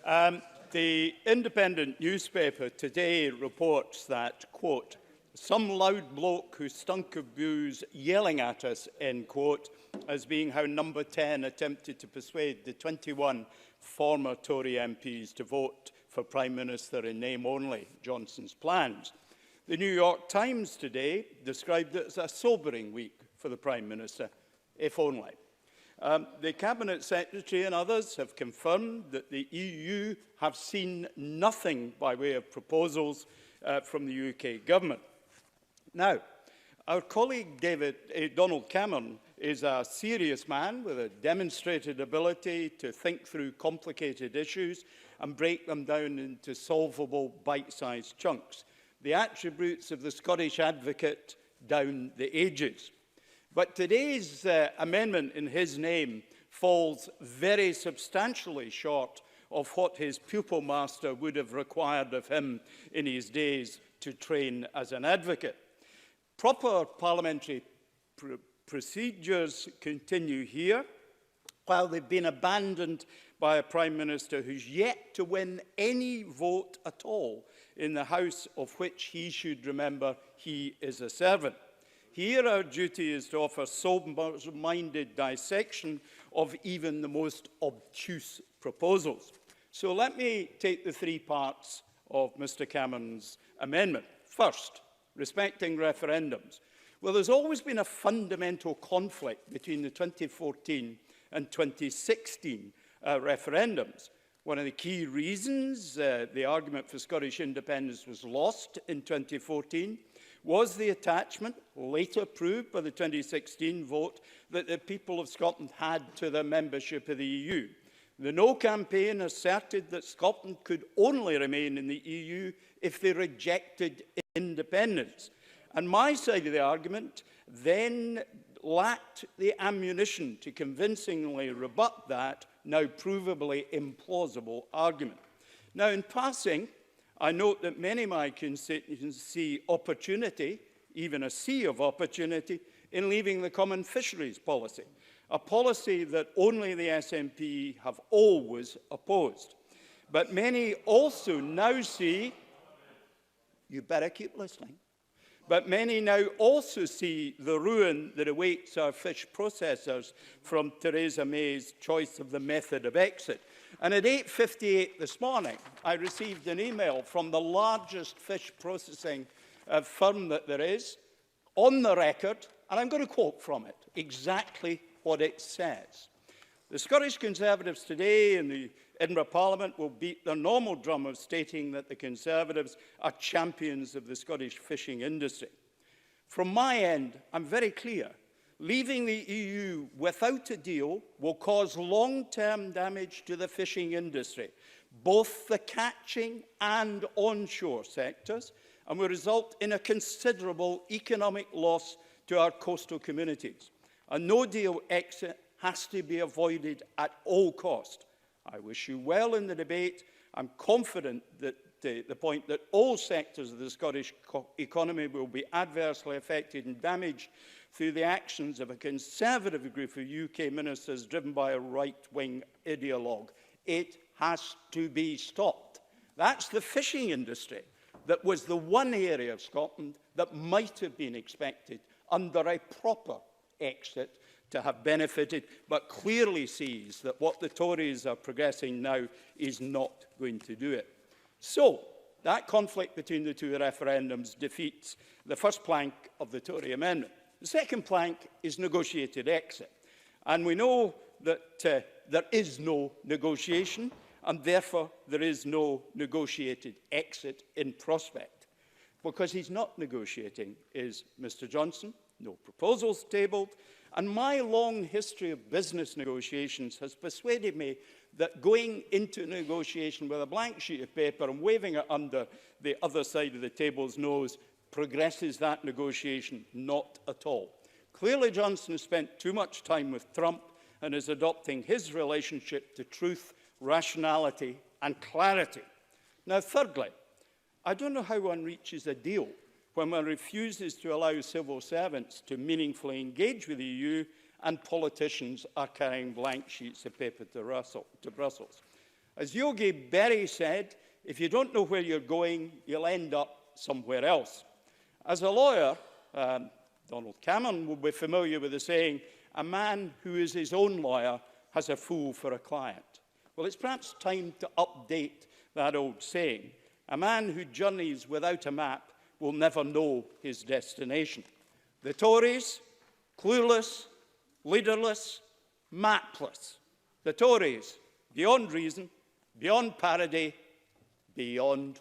The independent newspaper today reports that, quote, some loud bloke who stunk of booze yelling at us, end quote, as being how Number 10 attempted to persuade the 21 former Tory MPs to vote for Prime Minister in name only, Johnson's plans. The New York Times today described it as a sobering week for the Prime Minister, if only. The Cabinet Secretary and others have confirmed that the EU have seen nothing by way of proposals from the UK government. Now, our colleague Donald Cameron is a serious man with a demonstrated ability to think through complicated issues and break them down into solvable bite-sized chunks. The attributes of the Scottish advocate down the ages. But today's amendment in his name falls very substantially short of what his pupil master would have required of him in his days to train as an advocate. Proper parliamentary procedures continue here, while they've been abandoned by a Prime Minister who's yet to win any vote at all in the House of which he should remember he is a servant. Here our duty is to offer sober-minded dissection of even the most obtuse proposals. So let me take the three parts of Mr Cameron's amendment. First, respecting referendums. Well, there's always been a fundamental conflict between the 2014 and 2016 referendums. One of the key reasons the argument for Scottish independence was lost in 2014 was the attachment, later proved by the 2016 vote, that the people of Scotland had to their membership of the EU. The No campaign asserted that Scotland could only remain in the EU if they rejected independence. And my side of the argument then lacked the ammunition to convincingly rebut that now provably implausible argument. Now, in passing, I note that many of my constituents see opportunity, even a sea of opportunity, in leaving the common fisheries policy, a policy that only the SNP have always opposed. But many also now see, you better keep listening, but many now also see the ruin that awaits our fish processors from Theresa May's choice of the method of exit. And at 8:58 this morning, I received an email from the largest fish processing firm that there is, on the record, and I'm going to quote from it, exactly what it says. The Scottish Conservatives today in the Edinburgh Parliament will beat their normal drum of stating that the Conservatives are champions of the Scottish fishing industry. From my end, I'm very clear. Leaving the EU without a deal will cause long-term damage to the fishing industry, both the catching and onshore sectors, and will result in a considerable economic loss to our coastal communities. A no-deal exit has to be avoided at all cost. I wish you well in the debate. I'm confident that the point that all sectors of the Scottish economy will be adversely affected and damaged through the actions of a Conservative group of UK ministers driven by a right-wing ideologue. It has to be stopped. That's the fishing industry that was the one area of Scotland that might have been expected under a proper exit to have benefited, but clearly sees that what the Tories are progressing now is not going to do it. So, that conflict between the two referendums defeats the first plank of the Tory amendment. The second plank is negotiated exit. And we know that there is no negotiation, and therefore there is no negotiated exit in prospect. Because he's not negotiating is Mr Johnson, no proposals tabled, and my long history of business negotiations has persuaded me that going into negotiation with a blank sheet of paper and waving it under the other side of the table's nose progresses that negotiation not at all. Clearly, Johnson has spent too much time with Trump and is adopting his relationship to truth, rationality and clarity. Now, thirdly, I don't know how one reaches a deal when one refuses to allow civil servants to meaningfully engage with the EU and politicians are carrying blank sheets of paper to Brussels. As Yogi Berra said, if you don't know where you're going, you'll end up somewhere else. As a lawyer, Donald Cameron will be familiar with the saying, a man who is his own lawyer has a fool for a client. Well, it's perhaps time to update that old saying. A man who journeys without a map will never know his destination. The Tories, clueless, leaderless, mapless. The Tories, beyond reason, beyond parody, beyond